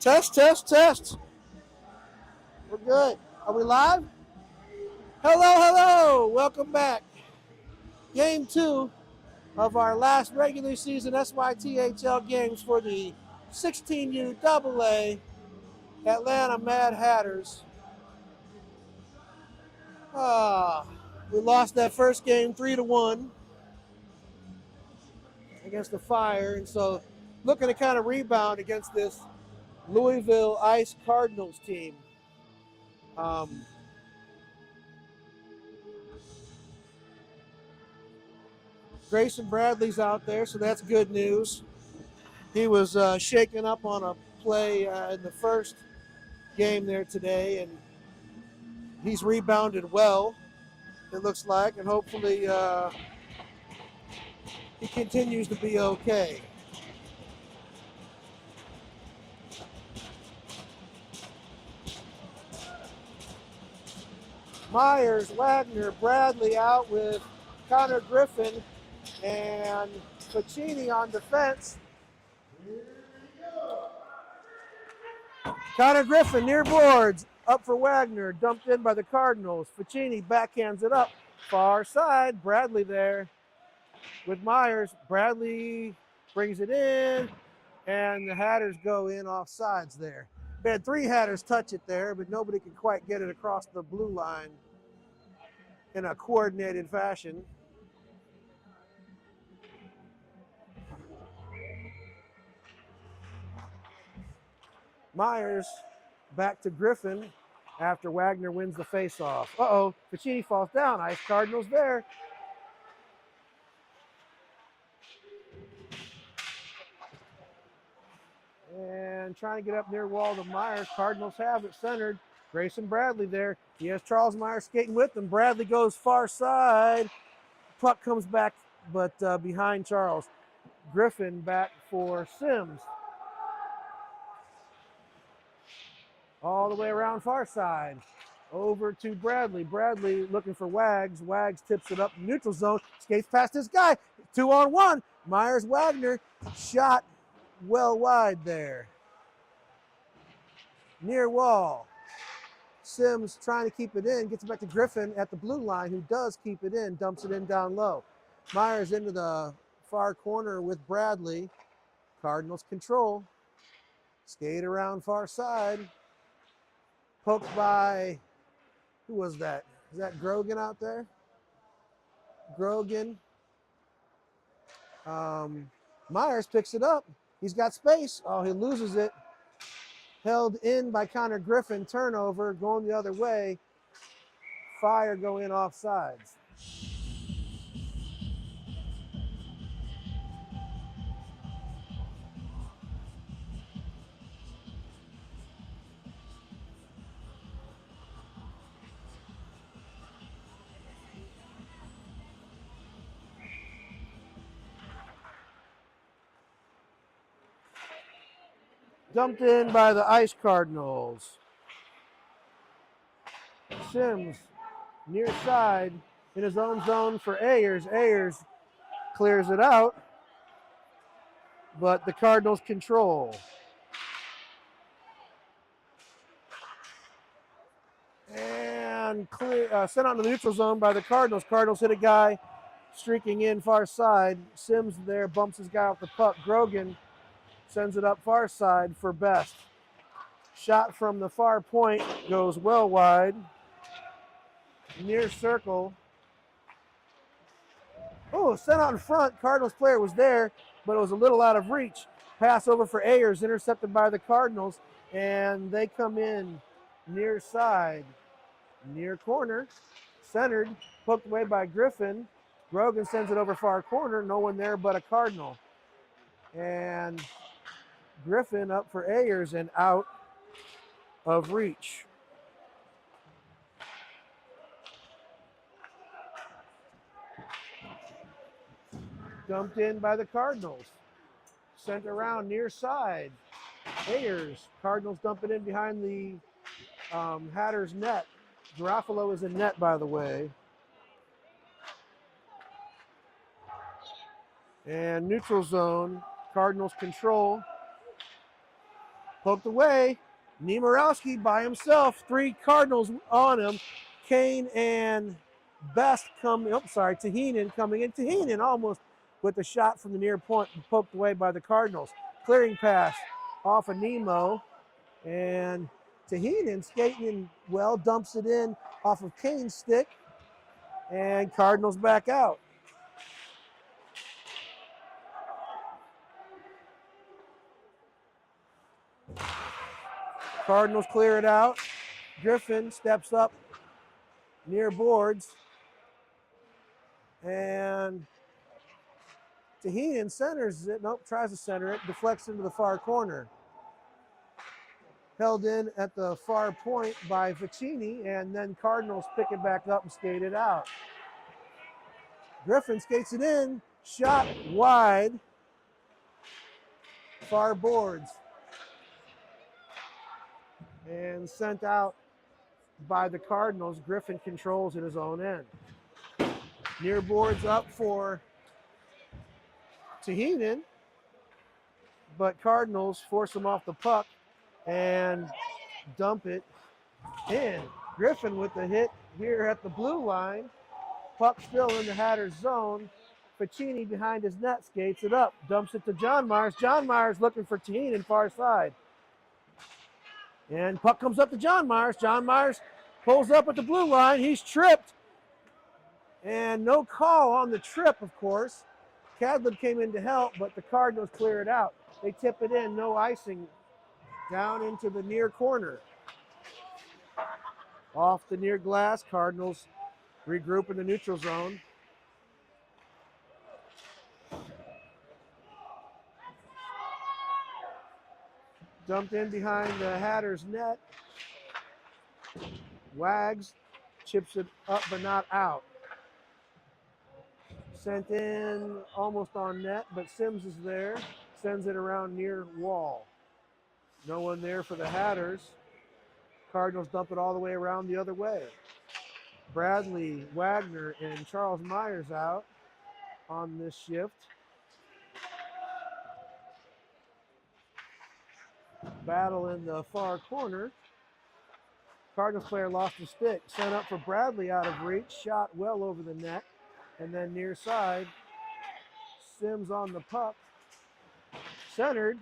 Test, test, test. We're good. Are we live? Hello, hello. Welcome back. Game 2 of our last regular season SYTHL games for the 16U AA Atlanta Mad Hatters. We lost that first game 3-1 against the Fire, and so looking to kind of rebound against this Louisville Ice Cardinals team. Grayson Bradley's out there, so that's good news. He was shaken up on a play in the first game there today, and he's rebounded well, it looks like, and hopefully he continues to be okay. Myers, Wagner, Bradley out with Connor Griffin and Ficini on defense. Connor Griffin near boards, up for Wagner, dumped in by the Cardinals. Ficini backhands it up, far side, Bradley there with Myers. Bradley brings it in, and the Hatters go in off sides there. We had 3 Hatters touch it there, but nobody could quite get it across the blue line in a coordinated fashion. Myers back to Griffin after Wagner wins the faceoff. Uh-oh, Ficini falls down. Ice Cardinals there. And trying to get up near wall to Myers. Cardinals have it centered. Grayson Bradley there. He has Charles Myers skating with him. Bradley goes far side. Puck comes back, but behind Charles. Griffin back for Sims. All the way around far side. Over to Bradley. Bradley looking for Wags. Wags tips it up neutral zone. Skates past his guy. 2-on-1. Myers Wagner. Shot well wide there. Near wall. Sims trying to keep it in. Gets it back to Griffin at the blue line, who does keep it in. Dumps it in down low. Myers into the far corner with Bradley. Cardinals control. Skate around far side. Poked by, who was that? Is that Grogan out there? Grogan. Myers picks it up. He's got space. Oh, he loses it. Held in by Connor Griffin. Turnover going the other way. Fire go in off sides. Dumped in by the Ice Cardinals. Sims near side in his own zone for Ayers. Ayers clears it out, but the Cardinals control. And sent out to the neutral zone by the Cardinals. Cardinals hit a guy streaking in far side. Sims there bumps his guy off the puck. Grogan sends it up far side for Best. Shot from the far point goes well wide. Near circle. Oh, sent out in front. Cardinals player was there, but it was a little out of reach. Pass over for Ayers, intercepted by the Cardinals, and they come in near side. Near corner. Centered. Poked away by Griffin. Grogan sends it over far corner. No one there but a Cardinal. And Griffin up for Ayers and out of reach. Dumped in by the Cardinals. Sent around near side. Ayers. Cardinals dump it in behind the Hatters net. Garofalo is in net, by the way. And neutral zone. Cardinals control. Poked away. Nemorowski by himself. 3 Cardinals on him. Kane and Best Tahinen coming in. Tahinen almost with the shot from the near point, poked away by the Cardinals. Clearing pass off of Nemo. And Tahinen skating in well, dumps it in off of Kane's stick. And Cardinals back out. Cardinals clear it out. Griffin steps up near boards. And Tahinen centers it. Nope, tries to center it. Deflects into the far corner. Held in at the far point by Ficini, and then Cardinals pick it back up and skate it out. Griffin skates it in. Shot wide. Far boards. And sent out by the Cardinals. Griffin controls at his own end. Near boards up for Tahinen, but Cardinals force him off the puck and dump it in. Griffin with the hit here at the blue line. Puck still in the Hatters zone. Ficini behind his net skates it up, dumps it to John Myers. John Myers looking for Tahinen far side. And puck comes up to John Myers. John Myers pulls up at the blue line. He's tripped. And no call on the trip, of course. Cadlib came in to help, but the Cardinals clear it out. They tip it in, no icing, down into the near corner. Off the near glass, Cardinals regroup in the neutral zone. Dumped in behind the Hatters net. Wags chips it up but not out. Sent in almost on net, but Sims is there. Sends it around near wall. No one there for the Hatters. Cardinals dump it all the way around the other way. Bradley, Wagner, and Charles Myers out on this shift. Battle in the far corner. Cardinals player lost his stick. Sent up for Bradley out of reach. Shot well over the net. And then near side, Sims on the puck. Centered.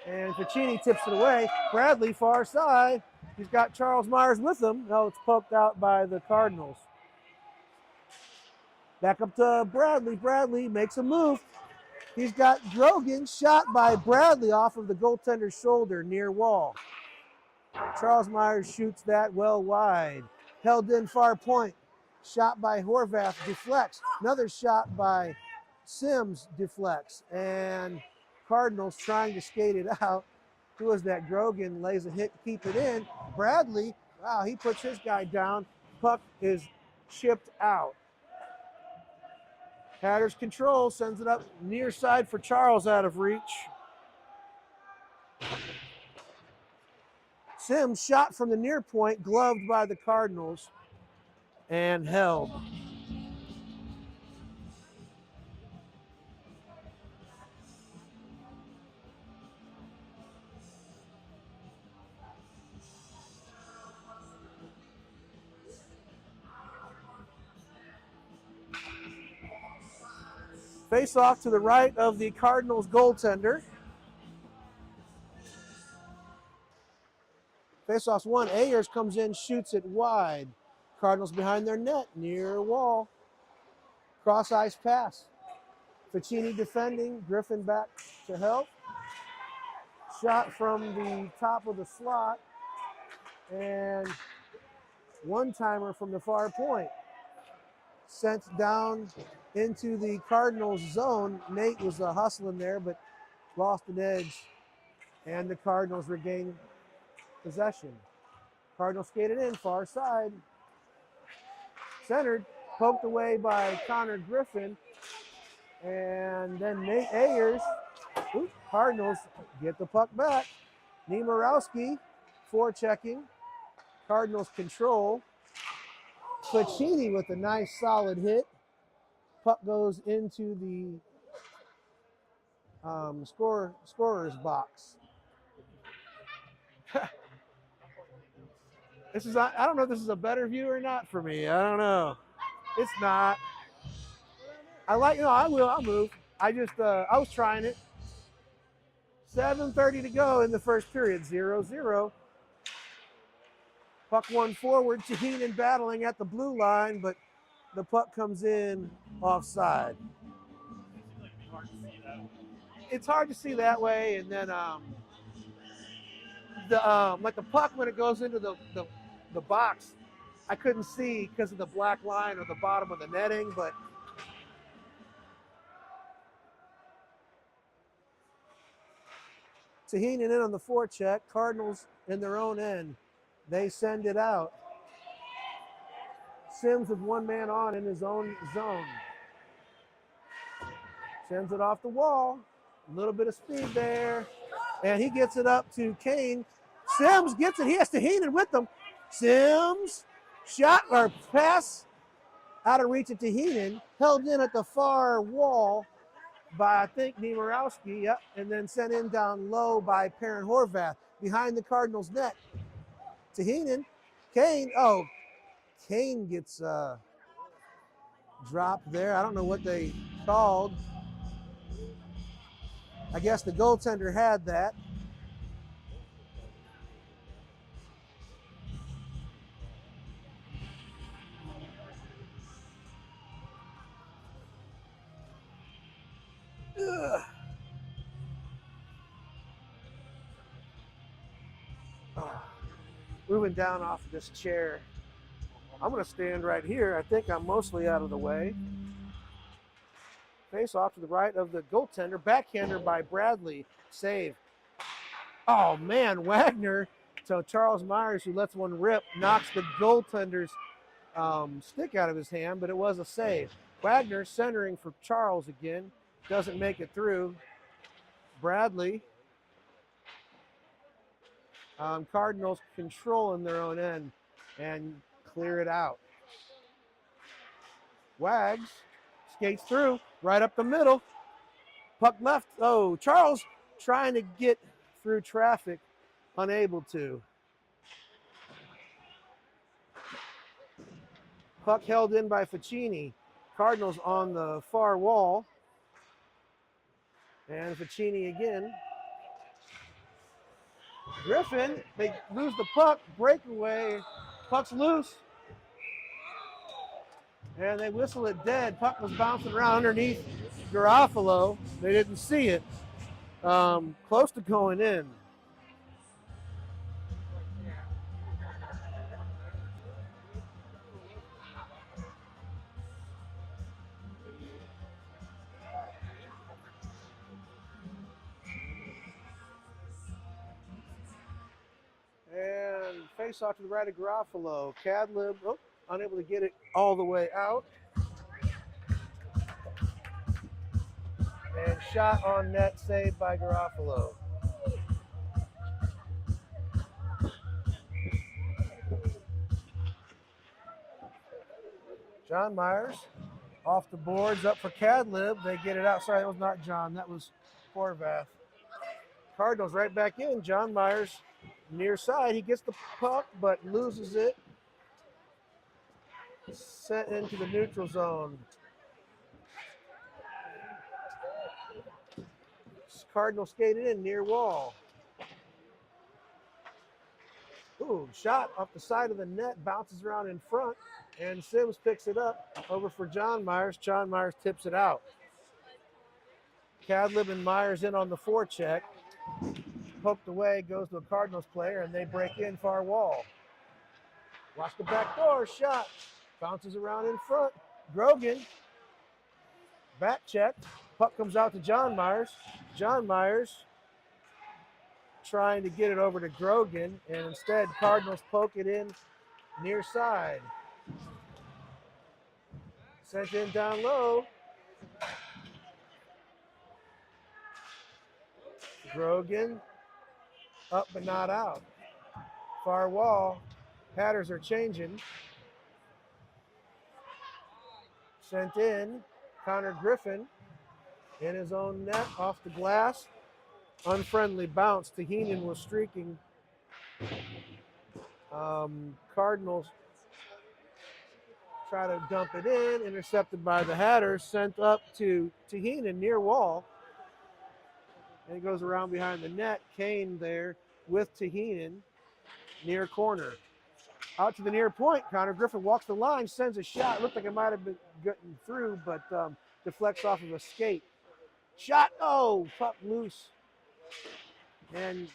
And Ficini tips it away. Bradley far side. He's got Charles Myers with him. No, it's poked out by the Cardinals. Back up to Bradley. Bradley makes a move. He's got Grogan shot by Bradley off of the goaltender's shoulder near wall. Charles Myers shoots that well wide. Held in far point. Shot by Horvath deflects. Another shot by Sims deflects. And Cardinals trying to skate it out. Who is that? Grogan lays a hit to keep it in. Bradley, wow, he puts his guy down. Puck is chipped out. Hatters control, sends it up near side for Charles out of reach. Sims shot from the near point, gloved by the Cardinals and held. Face off to the right of the Cardinals goaltender. Face-off's one. Ayers comes in, shoots it wide. Cardinals behind their net, near wall. Cross ice pass. Ficini defending. Griffin back to help. Shot from the top of the slot. And one-timer from the far point. Sent down into the Cardinals zone. Nate was hustling there, but lost an edge. And the Cardinals regain possession. Cardinals skated in, far side. Centered, poked away by Connor Griffin. And then Nate Ayers. Cardinals get the puck back. Nemorowski forechecking. Cardinals control. Ficini with a nice solid hit. Puck goes into the scorer's box. This is, I don't know if this is a better view or not for me. I don't know. It's not. I like, I'll move. I was trying it. 7:30 to go in the first period, 0-0. Puck one forward, Taheenan battling at the blue line, but the puck comes in offside. It's hard to see that way, and then like the puck when it goes into the box, I couldn't see because of the black line or the bottom of the netting, but Taheenan in on the forecheck. Cardinals in their own end. They send it out. Sims with one man on in his own zone. Sends it off the wall. A little bit of speed there. And he gets it up to Kane. Sims gets it. He has Taheenan with him. Sims, shot or pass out of reach of Taheenan. Held in at the far wall by, I think, Niemirowski. Yep. And then sent in down low by Perrin Horvath behind the Cardinals' net. Taheenan, Kane. Oh, Kane gets dropped there. I don't know what they called. I guess the goaltender had that. Ugh. Oh. Moving down off of this chair. I'm going to stand right here. I think I'm mostly out of the way. Face off to the right of the goaltender. Backhander by Bradley. Save. Oh, man. Wagner. So Charles Myers, who lets one rip, knocks the goaltender's stick out of his hand, but it was a save. Wagner centering for Charles again. Doesn't make it through. Bradley. Cardinals controlling their own end and clear it out. Wags skates through, right up the middle. Puck left. Oh, Charles trying to get through traffic, unable to. Puck held in by Ficini. Cardinals on the far wall. And Ficini again. Griffin, they lose the puck, breakaway, puck's loose. And they whistle it dead. Puck was bouncing around underneath Garofalo. They didn't see it. Close to going in. And face off to the right of Garofalo. Cadlib, unable to get it all the way out. And shot on net, saved by Garofalo. John Myers off the boards, up for Cadlib. They get it out. Sorry, that was not John. That was Horvath. Cardinals right back in. John Myers near side. He gets the puck, but loses it. Sent into the neutral zone. Cardinal skated in near wall. Ooh, shot off the side of the net, bounces around in front, and Sims picks it up over for John Myers. John Myers tips it out. Cadlib and Myers in on the forecheck. Poked away, goes to a Cardinals player, and they break in far wall. Watch the back door, shot. Bounces around in front. Grogan, back check. Puck comes out to John Myers. John Myers trying to get it over to Grogan, and instead Cardinals poke it in near side. Sent in down low. Grogan, up but not out. Far wall, patterns are changing. Sent in, Connor Griffin in his own net, off the glass. Unfriendly bounce. Taheenan was streaking. Cardinals try to dump it in, intercepted by the Hatters, sent up to Heenan near wall. And it goes around behind the net. Kane there with Heenan near corner. Out to the near point. Connor Griffin walks the line, sends a shot. Looked like it might have been getting through, but deflects off of a skate. Shot, oh, puck loose. And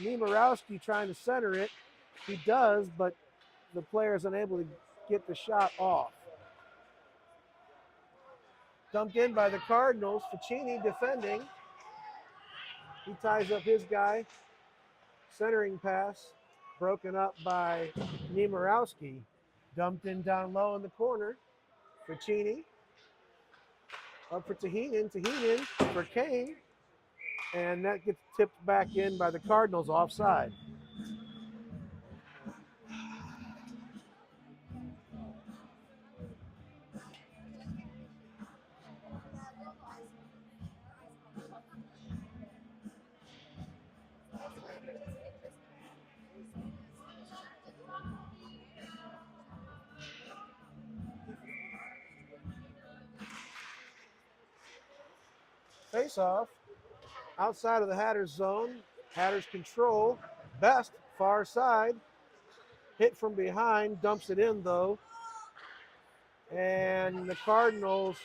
Niemirowski trying to center it. He does, but the player is unable to get the shot off. Dumped in by the Cardinals. Ficini defending. He ties up his guy. Centering pass broken up by Niemirowski. Dumped in down low in the corner. Ficini. Up for Heenan. Heenan for Kane. And that gets tipped back in by the Cardinals offside. Face off outside of the Hatters zone. Hatters control. Best far side. Hit from behind. Dumps it in though. And the Cardinals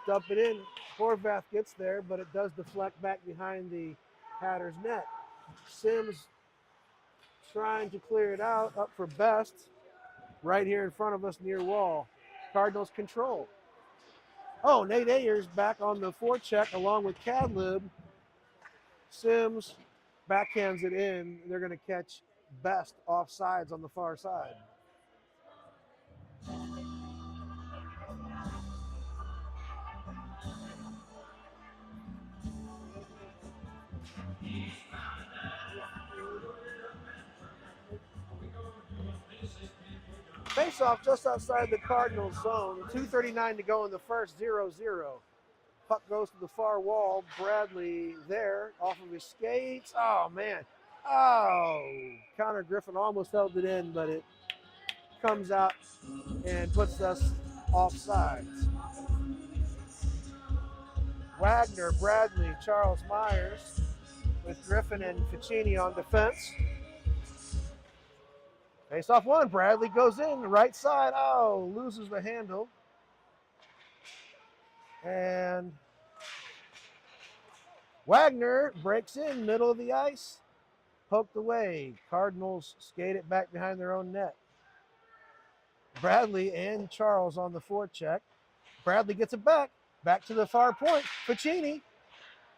dump it in. Horvath gets there, but it does deflect back behind the Hatters net. Sims trying to clear it out. Up for Best. Right here in front of us near wall. Cardinals control. Oh, Nate Ayers back on the forecheck along with Cadlib. Sims backhands it in. They're going to catch Best offsides on the far side. Face off just outside the Cardinals zone. 2:39 to go in the first, 0-0. Puck goes to the far wall. Bradley there off of his skates. Oh, man. Oh, Connor Griffin almost held it in, but it comes out and puts us offsides. Wagner, Bradley, Charles Myers with Griffin and Ficini on defense. Face off one. Bradley goes in the right side. Oh, loses the handle. And Wagner breaks in, middle of the ice. Poked away. Cardinals skate it back behind their own net. Bradley and Charles on the forecheck. Bradley gets it back. Back to the far point. Ficini.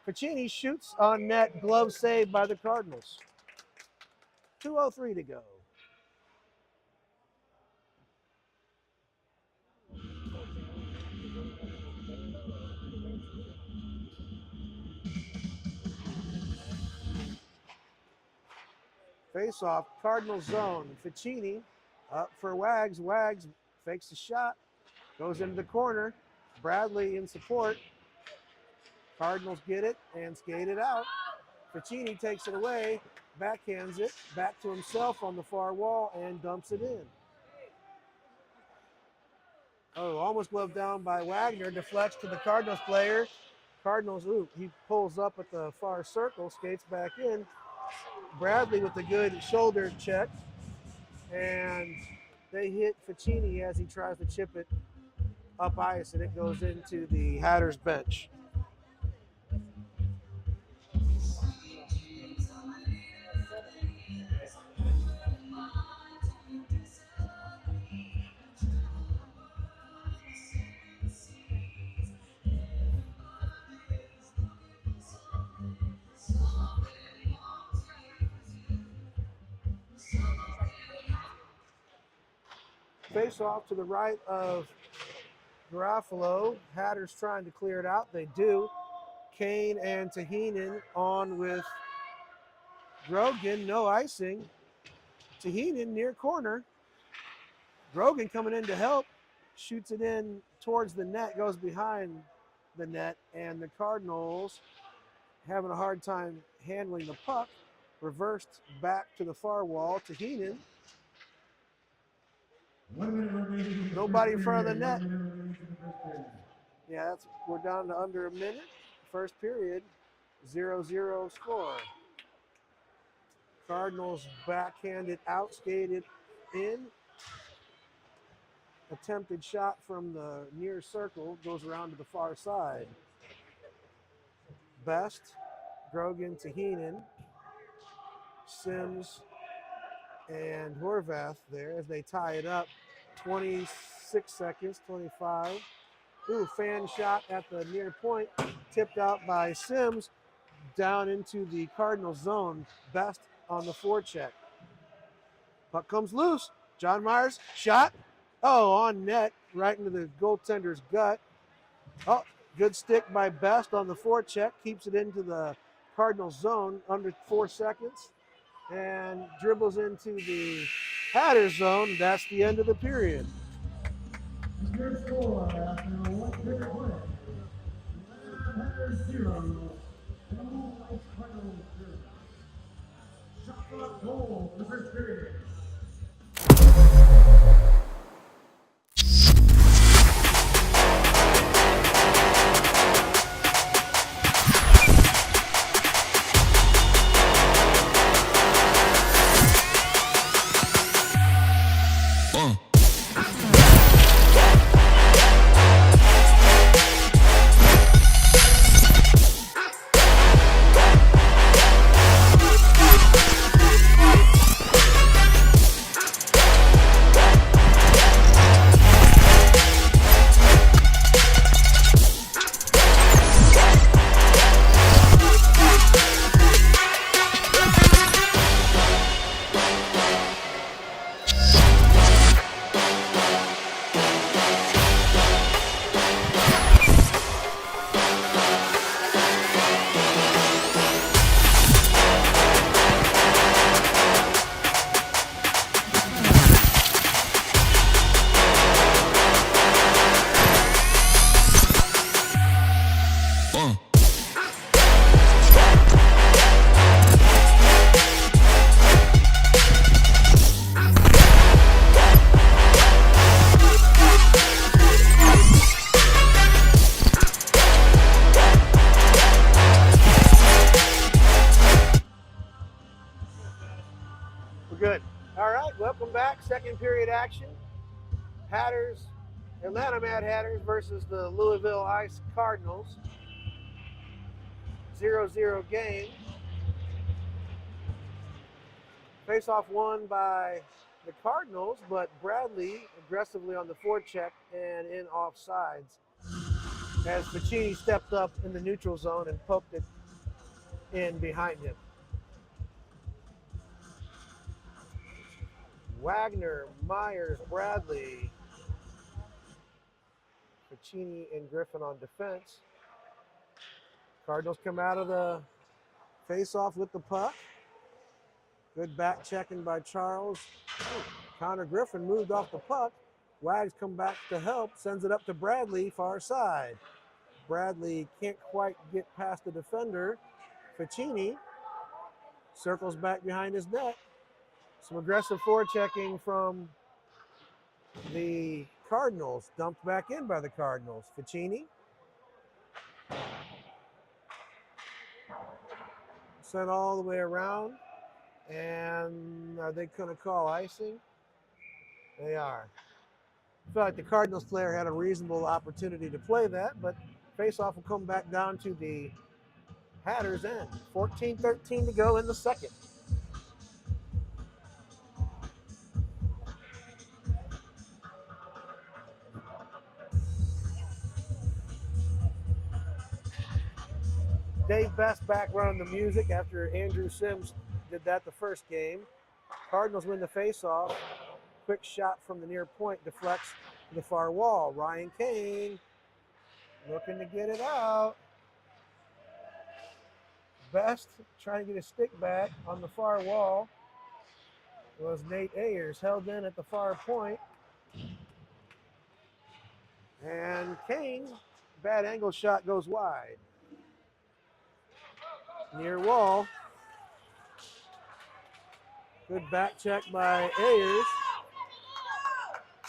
Ficini shoots on net. Glove saved by the Cardinals. 2:03 to go. Face off, Cardinal zone. Ficini up for Wags. Wags fakes the shot, goes into the corner. Bradley in support. Cardinals get it and skate it out. Ficini takes it away, backhands it back to himself on the far wall and dumps it in. Oh, almost gloved down by Wagner. Deflects to the Cardinals player. Cardinals, he pulls up at the far circle, skates back in. Bradley with a good shoulder check, and they hit Ficini as he tries to chip it up ice, and it goes into the Hatters bench. Face off to the right of Garofalo. Hatters trying to clear it out. They do. Kane and Heenan on with Grogan. No icing. Heenan near corner. Grogan coming in to help. Shoots it in towards the net. Goes behind the net. And the Cardinals having a hard time handling the puck. Reversed back to the far wall. Heenan Nobody in front of the net. Yeah, we're down to under a minute. First period, 0-0 score. Cardinals backhanded, outskated in. Attempted shot from the near circle goes around to the far side. Best, Grogan to Heenan, Sims, and Horvath there as they tie it up. 26 seconds, 25. Ooh, fan shot at the near point, tipped out by Sims down into the Cardinal zone. Best on the forecheck. Puck comes loose. John Myers, shot. Oh, on net, right into the goaltender's gut. Oh, good stick by Best on the forecheck. Keeps it into the Cardinal zone under 4 seconds. And dribbles into the Hatters zone. That's the end of the period. Your score after one period play. Hatters 0. Cardinals 0. Shot clock goal for the first period. Good. All right, welcome back. Second period action. Hatters, Atlanta Mad Hatters versus the Louisville Ice Cardinals. 0-0 game. Face-off won by the Cardinals, but Bradley aggressively on the forecheck and in offsides as Pacini stepped up in the neutral zone and poked it in behind him. Wagner, Myers, Bradley, Pacini and Griffin on defense. Cardinals come out of the face-off with the puck. Good back checking by Charles. Connor Griffin moved off the puck. Wags come back to help, sends it up to Bradley, far side. Bradley can't quite get past the defender. Pacini circles back behind his net. Some aggressive forechecking from the Cardinals, dumped back in by the Cardinals. Pacini sent all the way around. And are they going to call icing? They are. I feel like the Cardinals player had a reasonable opportunity to play that, but face-off will come back down to the Hatters' end. 14-13 to go in the second. Dave Best back running the music after Andrew Sims did that the first game. Cardinals win the face-off. Quick shot from the near point deflects to the far wall. Ryan Kane looking to get it out. Best trying to get his stick back on the far wall was Nate Ayers, held in at the far point. And Kane, bad angle shot goes wide. Near wall. Good back check by Ayers.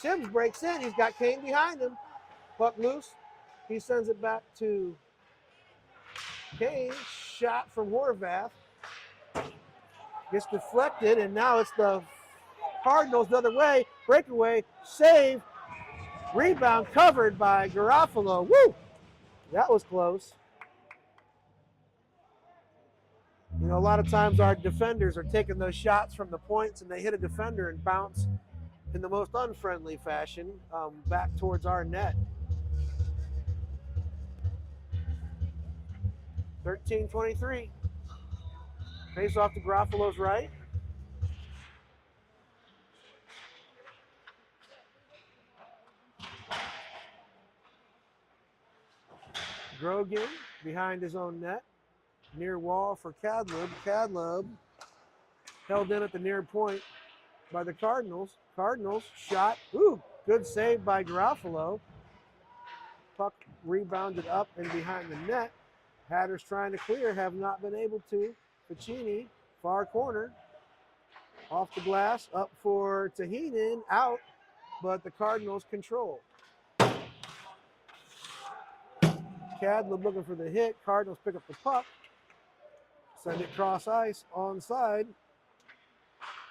Sims breaks in. He's got Kane behind him. Puck loose. He sends it back to Kane. Shot from Horvath. Gets deflected, and now it's the Cardinals the other way. Breakaway, save, rebound covered by Garofalo. Woo! That was close. You know, a lot of times our defenders are taking those shots from the points and they hit a defender and bounce in the most unfriendly fashion back towards our net. 13-23. Face off to Garofalo's right. Grogan behind his own net. Near wall for Kadlub. Kadlub held in at the near point by the Cardinals. Cardinals shot. Ooh, good save by Garofalo. Puck rebounded up and behind the net. Hatters trying to clear, have not been able to. Ficini, far corner. Off the glass, up for Tahinen, out, but the Cardinals control. Kadlub looking for the hit. Cardinals pick up the puck. Send it cross ice, onside.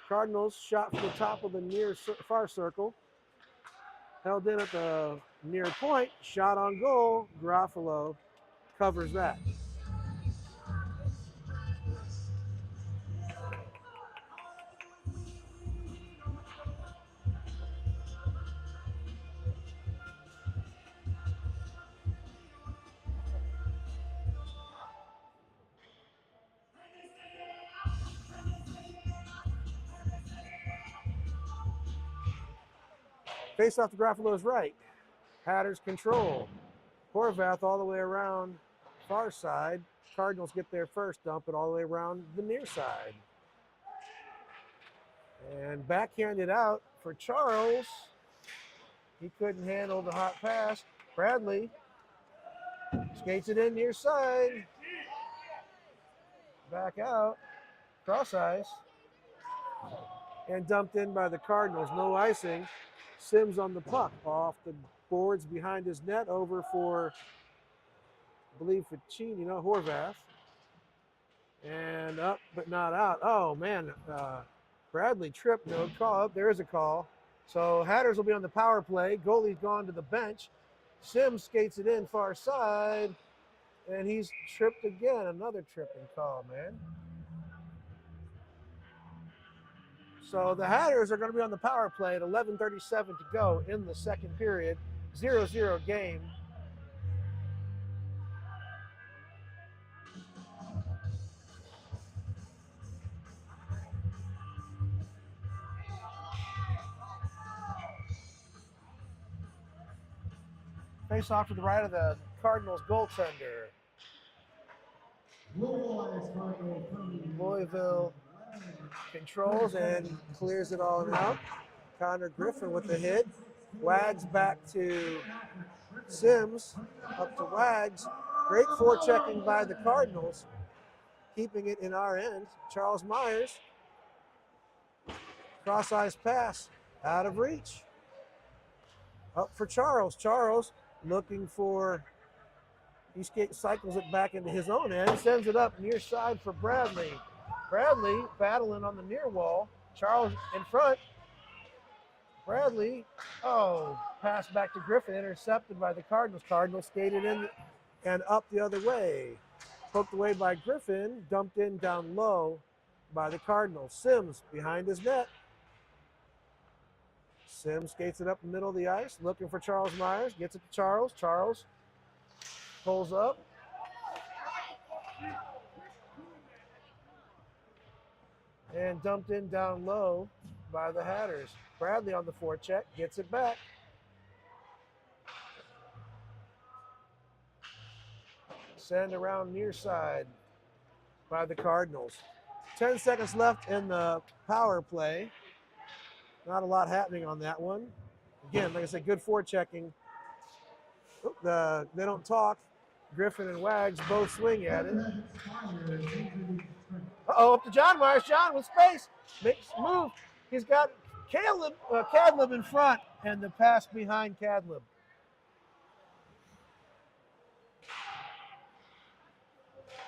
Cardinals shot from the top of the near far circle. Held in at the near point. Shot on goal. Garofalo covers that. Face off to Garofalo's right. Hatters control. Horvath all the way around far side. Cardinals get there first, dump it all the way around the near side. And backhanded out for Charles. He couldn't handle the hot pass. Bradley skates it in near side. Back out. Cross ice. And dumped in by the Cardinals. No icing. Sims on the puck off the boards behind his net over for, I believe, Ficini, Horvath. And up but not out. Oh, man. Bradley tripped. No call. There is a call. So Hatters will be on the power play. Goalie's gone to the bench. Sims skates it in far side. And he's tripped again. Another tripping call, man. So the Hatters are going to be on the power play at 11:37 to go in the second period. 0-0 game. Face off to the right of the Cardinals goaltender. Louisville controls and clears it all out. Connor Griffin with the hit. Wags back to Sims. Up to Wags. Great forechecking by the Cardinals. Keeping it in our end. Charles Myers. Cross ice pass. Out of reach. Up for Charles. Charles looking for, he cycles it back into his own end. Sends it up near side for Bradley. Bradley battling on the near wall. Charles in front. Bradley, pass back to Griffin, intercepted by the Cardinals. Cardinals skated in and up the other way. Poked away by Griffin, dumped in down low by the Cardinals. Sims behind his net. Sims skates it up the middle of the ice, looking for Charles Myers. Gets it to Charles. Charles pulls up. And dumped in down low by the Hatters. Bradley on the forecheck, gets it back. Send around near side by the Cardinals. 10 seconds left in the power play. Not a lot happening on that one. Again, like I said, good forechecking. They don't talk. Griffin and Wags both swing at it. Up to John Myers. John with space. Makes move. He's got Kadlub in front. and the pass behind Cadlib.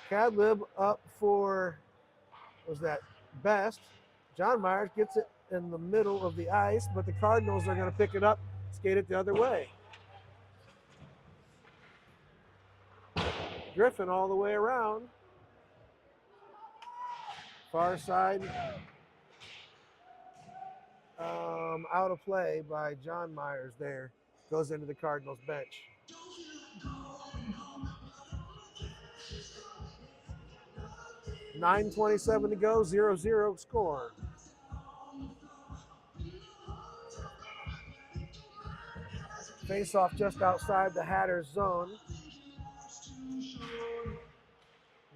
Cadlib up for, was that Best? John Myers gets it in the middle of the ice, but the Cardinals are going to pick it up, skate it the other way. Griffin all the way around. Far side. Out of play by John Myers there. Goes into the Cardinals bench. .9:27 to go, 0-0 score. Face off just outside the Hatters zone.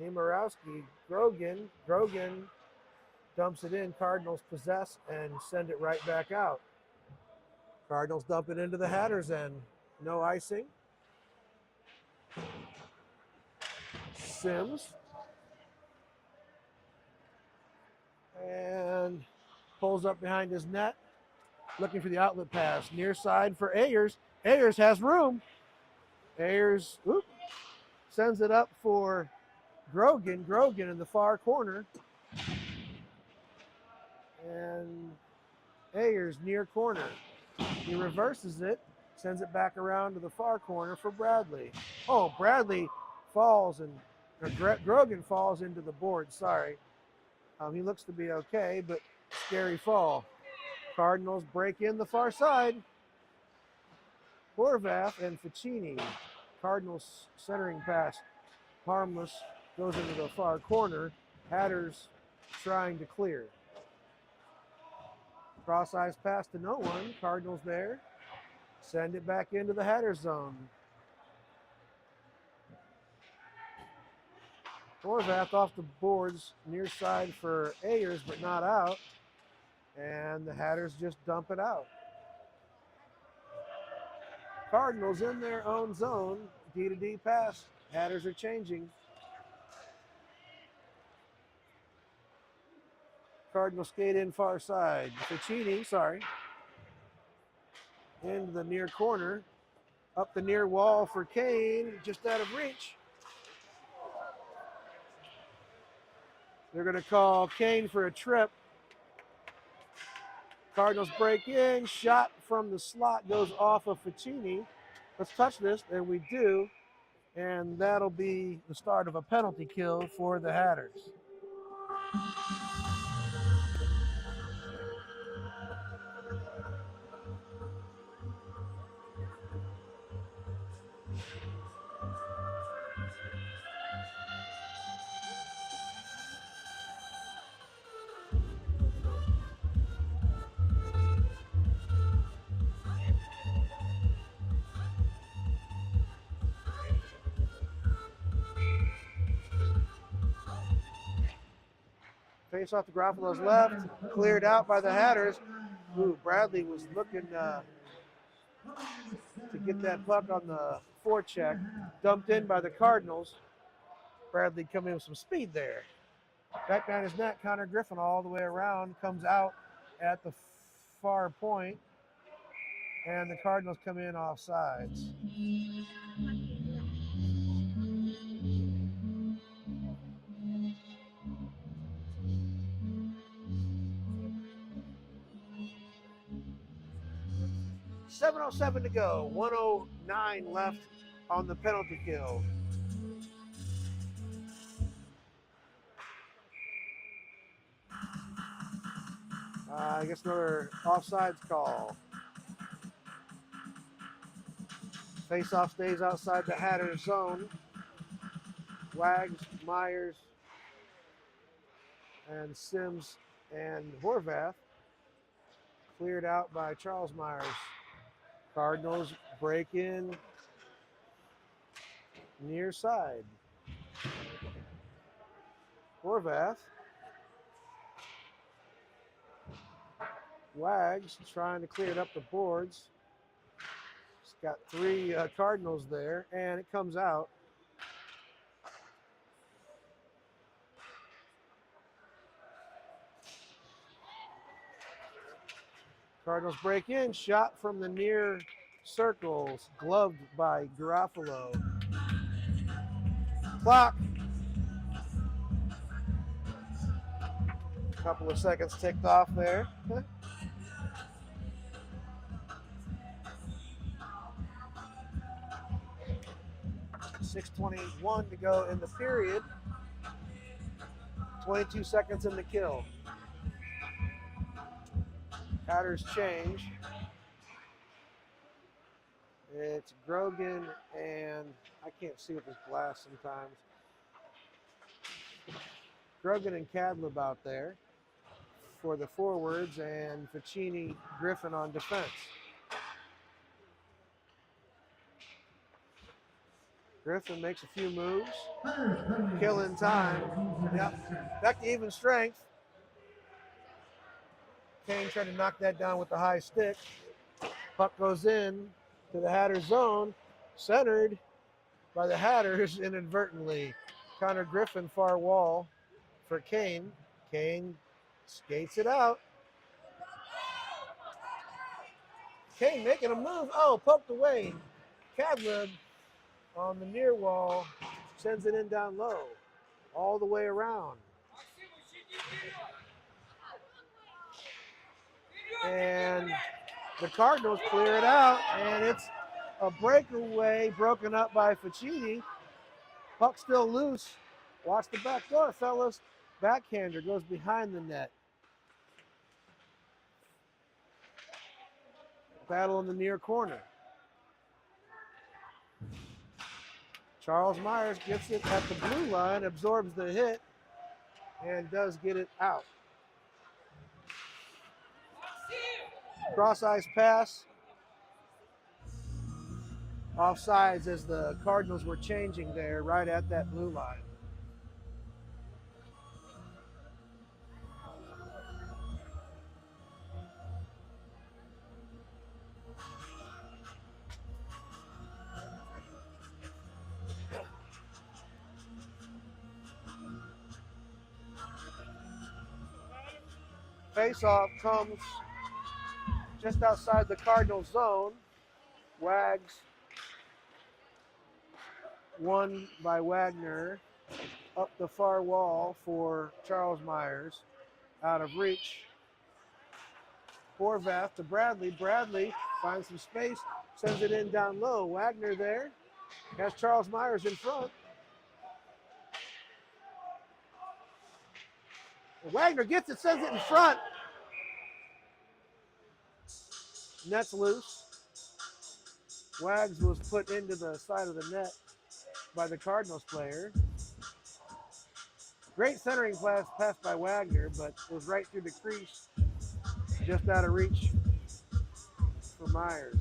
Nemorowski, Grogan dumps it in. Cardinals possess and send it right back out. Cardinals dump it into the Hatters end. No icing. Sims. And pulls up behind his net. Looking for the outlet pass. Near side for Ayers. Ayers has room. Ayers sends it up for Grogan. Grogan in the far corner. And Ayers near corner. He reverses it. Sends it back around to the far corner for Bradley. Oh, Bradley falls and Grogan falls into the board. Sorry. He looks to be okay, but scary fall. Cardinals break in the far side. Horvath and Ficini. Cardinals centering pass. Harmless goes into the far corner. Hatters trying to clear. Cross ice pass to no one. Cardinals there. Send it back into the Hatters zone. Horvath off the boards, near side for Ayers, but not out. And the Hatters just dump it out. Cardinals in their own zone. D-to-D pass. Hatters are changing. Cardinals skate in far side. Ficini, into the near corner. Up the near wall for Kane, just out of reach. They're going to call Kane for a trip. Cardinals break in. Shot from the slot goes off of Ficini. Let's touch this, and we do. And that'll be the start of a penalty kill for the Hatters. Face off to Garofalo's left, cleared out by the Hatters. Ooh, Bradley was looking to get that puck on the forecheck. Dumped in by the Cardinals. Bradley coming in with some speed there. Back behind his net, Connor Griffin all the way around, comes out at the far point, and the Cardinals come in off sides. .707 to go, 109 left on the penalty kill. I guess another offsides call. Face-off stays outside the Hatters zone. Wags, Myers, and Sims and Horvath. Cleared out by Charles Myers. Cardinals break in near side. Horvath. Wags trying to clear it up the boards. He's got three Cardinals there, and it comes out. Cardinals break in, shot from the near circles, gloved by Garofalo. Clock. A couple of seconds ticked off there. 6:21 to go in the period. 22 seconds in the kill. Hatters change. It's Grogan and I can't see with this glass sometimes. Grogan and Cadlib out there for the forwards and Ficini, Griffin on defense. Griffin makes a few moves, killing time. Yep. Back to even strength. Kane tried to knock that down with the high stick. Puck goes in to the Hatters zone, centered by the Hatters inadvertently. Connor Griffin, far wall for Kane. Kane skates it out. Kane making a move. Oh, poked away. Cadlib on the near wall sends it in down low, all the way around. And the Cardinals clear it out, and it's a breakaway broken up by Ficini. Puck still loose. Watch the back door, fellas. Backhander goes behind the net. Battle in the near corner. Charles Myers gets it at the blue line, absorbs the hit, and does get it out. Cross ice pass. Offsides as the Cardinals were changing there right at that blue line. Face-off comes just outside the Cardinals zone. Wags won by Wagner up the far wall for Charles Myers. Out of reach. Horvath to Bradley. Bradley finds some space, sends it in down low. Wagner there has Charles Myers in front. Wagner gets it, sends it in front. Net's loose. Wags was put into the side of the net by the Cardinals player. Great centering pass by Wagner, but it was right through the crease, just out of reach for Myers.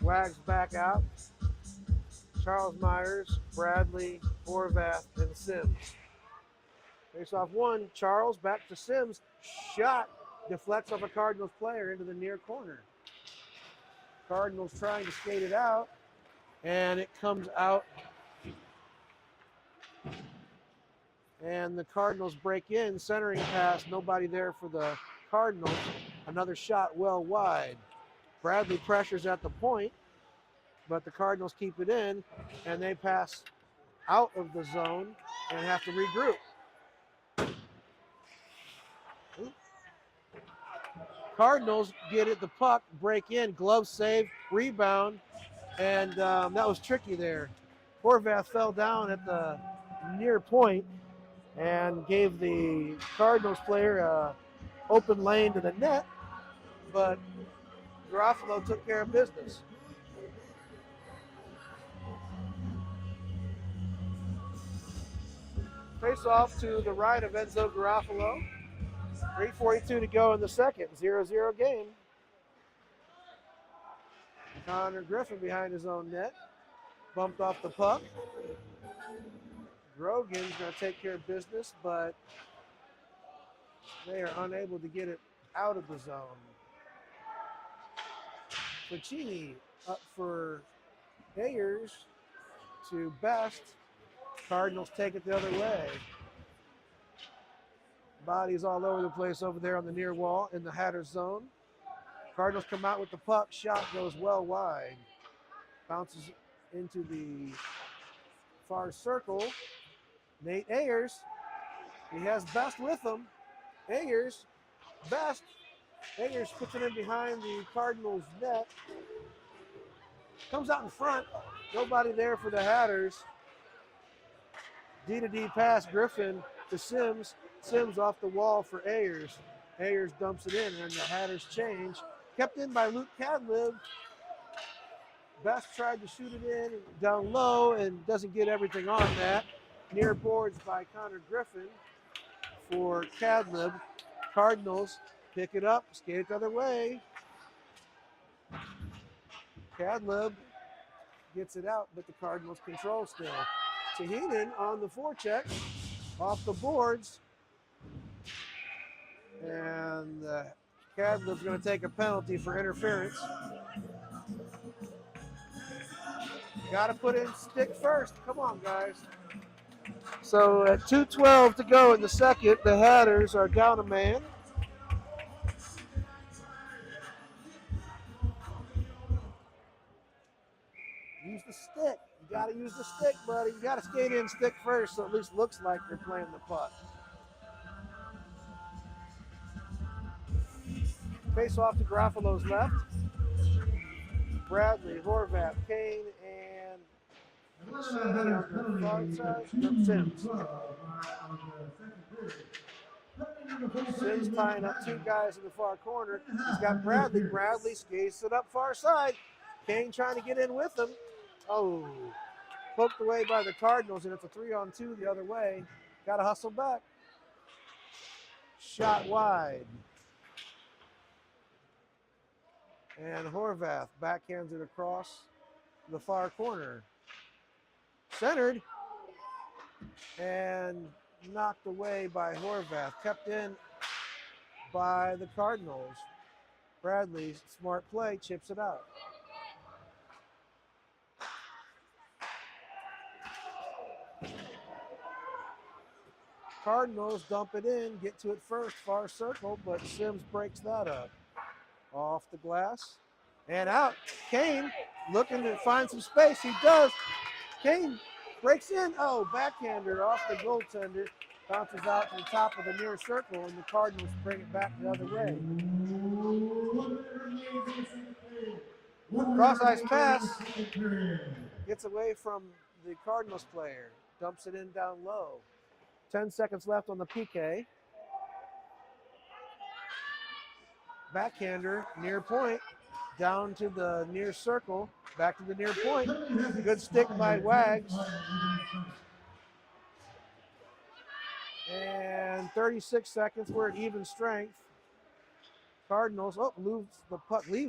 Wags back out. Charles Myers, Bradley, Horvath, and Sims. Face off one. Charles back to Sims. Shot deflects off a Cardinals player into the near corner. Cardinals trying to skate it out, and it comes out. And the Cardinals break in, centering pass, nobody there for the Cardinals. Another shot well wide. Bradley pressures at the point, but the Cardinals keep it in, and they pass out of the zone and have to regroup. Cardinals get it, the puck, break in, glove save, rebound, and that was tricky there. Horvath fell down at the near point and gave the Cardinals player an open lane to the net, but Garofalo took care of business. Face off to the right of Enzo Garofalo. 3:42 to go in the second, 0-0 game. Connor Griffin behind his own net. Bumped off the puck. Grogan's going to take care of business, but they are unable to get it out of the zone. Puccini up for Ayers to Best. Cardinals take it the other way. Bodies all over the place over there on the near wall in the Hatters zone. Cardinals come out with the puck. Shot goes well wide. Bounces into the far circle. Nate Ayers. He has Best with him. Ayers. Best. Ayers puts it in behind the Cardinals net. Comes out in front. Nobody there for the Hatters. D-to-D pass. Griffin to Sims. Sims off the wall for Ayers. Ayers dumps it in, and the Hatters change. Kept in by Luke Cadlib. Best tried to shoot it in down low and doesn't get everything on that. Near boards by Connor Griffin for Cadlib. Cardinals pick it up, skate it the other way. Cadlib gets it out, but the Cardinals control still. Tahinen on the forecheck, off the boards. And Cadlib's going to take a penalty for interference. Got to put in stick first. Come on, guys. So at 2:12 to go in the second, the Hatters are down a man. Use the stick. You got to use the stick, buddy. You got to skate in stick first so it at least looks like you're playing the puck. Face off to Garofalo's left. Bradley, Horvath, Kane, and Sims. Sims tying up two guys in the far corner. He's got Bradley. Bradley skates it up far side. Kane trying to get in with him. Oh, poked away by the Cardinals, and it's a 3-on-2 the other way. Got to hustle back. Shot wide. And Horvath backhands it across the far corner. Centered and knocked away by Horvath. Kept in by the Cardinals. Bradley's smart play, chips it out. Cardinals dump it in, get to it first, far circle, but Sims breaks that up. Off the glass and out. Kane looking to find some space. He does. Kane breaks in. Oh, backhander off the goaltender. Bounces out to the top of the near circle, and the Cardinals bring it back the other way. Cross ice pass. Gets away from the Cardinals player. Dumps it in down low. 10 seconds left on the PK. Backhander, near point, down to the near circle, back to the near point. Good stick by Wags. And 36 seconds, we're at even strength. Cardinals, leaves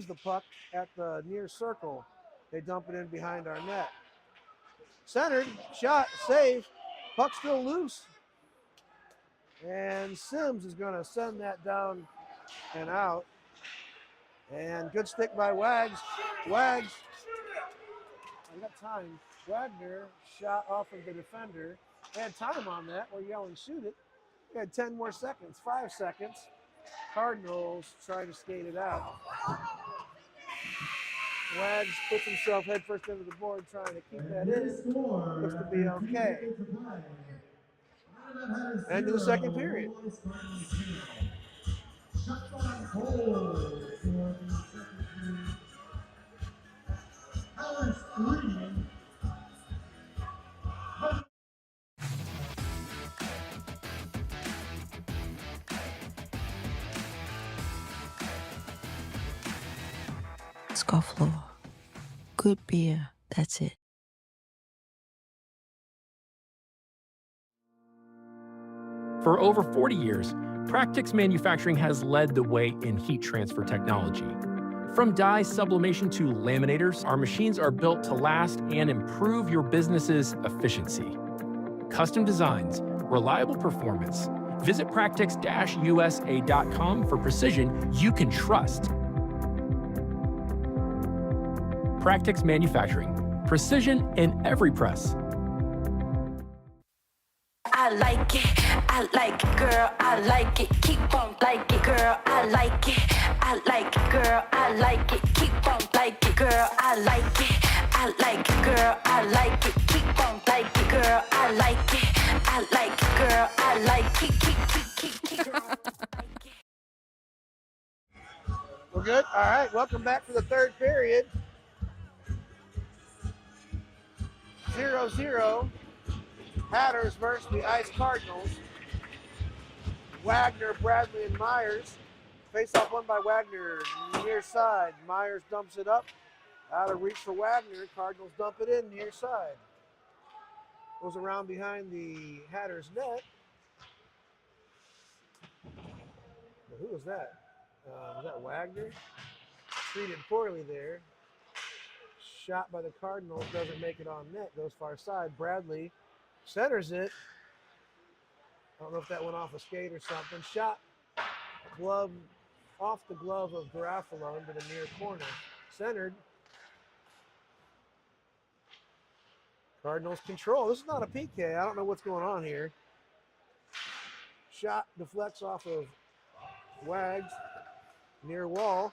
the puck at the near circle. They dump it in behind our net. Centered, shot, save, puck still loose. And Sims is going to send that down and out. And good stick by Wags. Wags, I got time. Wagner shot off of the defender. They had time on that. We're yelling, shoot it. We had 10 more seconds, 5 seconds. Cardinals try to skate it out. Wags puts himself headfirst into the board, trying to keep that in. Looks to be okay. End of the second period. Scofflaw. Good beer, that's it. For over 40 years, Practix Manufacturing has led the way in heat transfer technology. From dye sublimation to laminators, our machines are built to last and improve your business's efficiency. Custom designs, reliable performance. Visit practix-usa.com for precision you can trust. Practice Manufacturing. Precision in every press. I like it, girl, I like it, keep on like it, girl, I like it, girl, I like it, keep on like it, girl, I like it, girl, I like it, keep on like it, girl, I like it, girl, I like it, keep, girl, I like it. We're good? All right, welcome back for the third period. 0-0. Hatters versus the Ice Cardinals. Wagner, Bradley, and Myers. Face-off won by Wagner, near side. Myers dumps it up. Out of reach for Wagner. Cardinals dump it in, near side. Goes around behind the Hatters net. Well, who was that? Was that Wagner? Treated poorly there. Shot by the Cardinals, doesn't make it on net, goes far side. Bradley centers it. I don't know if that went off a skate or something. Shot glove off the glove of Garofalo into the near corner. Centered. Cardinals control. This is not a PK. I don't know what's going on here. Shot deflects off of Wags near wall.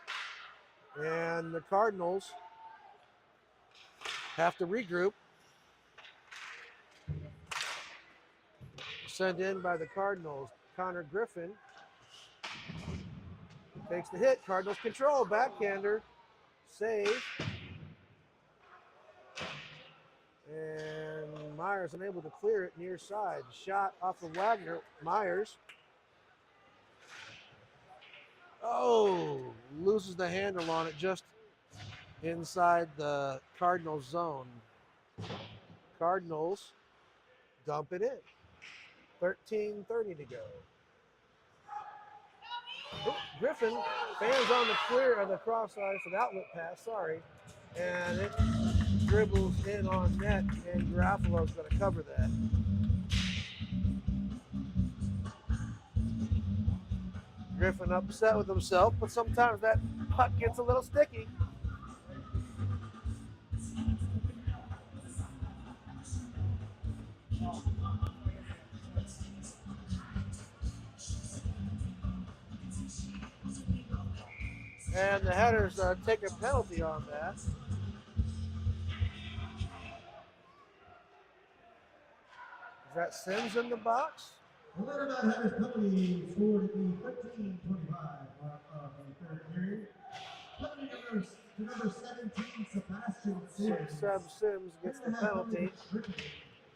And the Cardinals have to regroup. Sent in by the Cardinals. Connor Griffin takes the hit. Cardinals control. Backhander. Save. And Myers unable to clear it near side. Shot off of Wagner. Myers. Oh, loses the handle on it just inside the Cardinals zone. Cardinals dump it in. 13:30 to go. Oh, Griffin fans on the clear of the cross ice, an outlet pass, sorry. And it dribbles in on net, and Garofalo's going to cover that. Griffin upset with himself, but sometimes that puck gets a little sticky. And the Hatters take a penalty on that. Is that Sims in the box? The winner of that Hatters penalty scored at the 13:25 mark of the third period. Penalty number 17, Sebastian Sims. Seb Sims gets the penalty.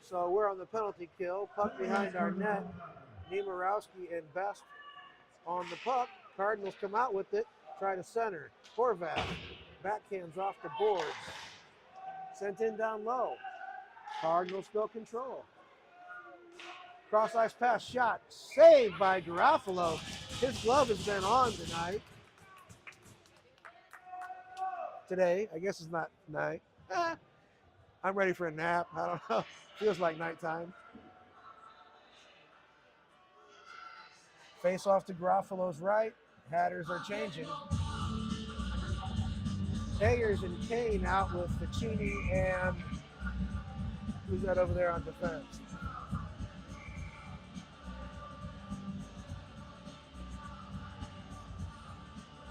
So we're on the penalty kill. Puck behind our net. Niemirowski and Best on the puck. Cardinals come out with it. Try to center. Horvath backhands off the boards. Sent in down low. Cardinals still control. Cross ice pass shot. Saved by Garofalo. His glove has been on tonight. Today, I guess it's not night. I'm ready for a nap. I don't know. Feels like nighttime. Face off to Garofalo's right. Hatters are changing. Ayers and Kane out with Ficini and who's that over there on defense?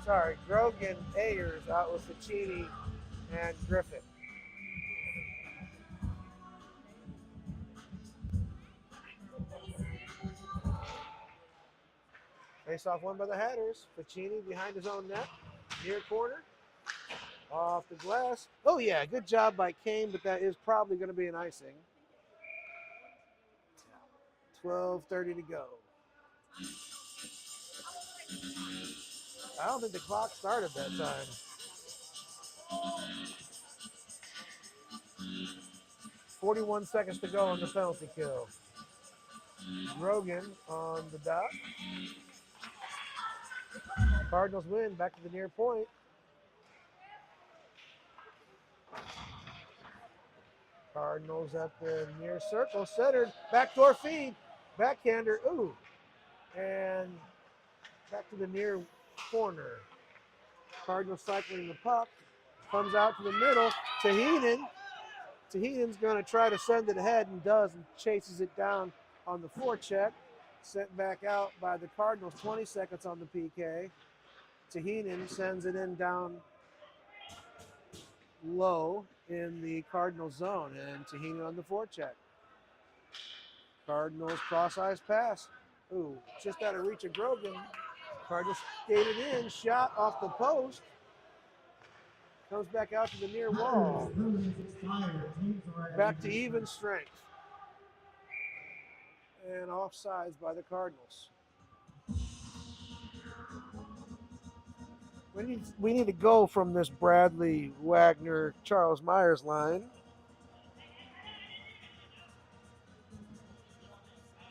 Sorry, Grogan, Ayers out with Ficini and Griffin. Face off won by the Hatters. Ficini behind his own net. Near corner. Off the glass. Oh yeah, good job by Kane, but that is probably going to be an icing. 12:30 to go. I don't think the clock started that time. 41 seconds to go on the penalty kill. Grogan on the dot. Cardinals win, back to the near point. Cardinals at the near circle, centered, backdoor feed, backhander, ooh. And back to the near corner. Cardinals cycling the puck. Comes out to the middle to Heenan. Heenan's going to try to send it ahead and does, and chases it down on the forecheck. Sent back out by the Cardinals, 20 seconds on the PK. Heenan sends it in down low in the Cardinal zone, and Heenan on the forecheck. Cardinals cross-eyes pass. Ooh, just out of reach of Grogan. Cardinals skated in, shot off the post. Comes back out to the near wall. Back to even strength. And offsides by the Cardinals. We need to go from this Bradley, Wagner, Charles Myers line.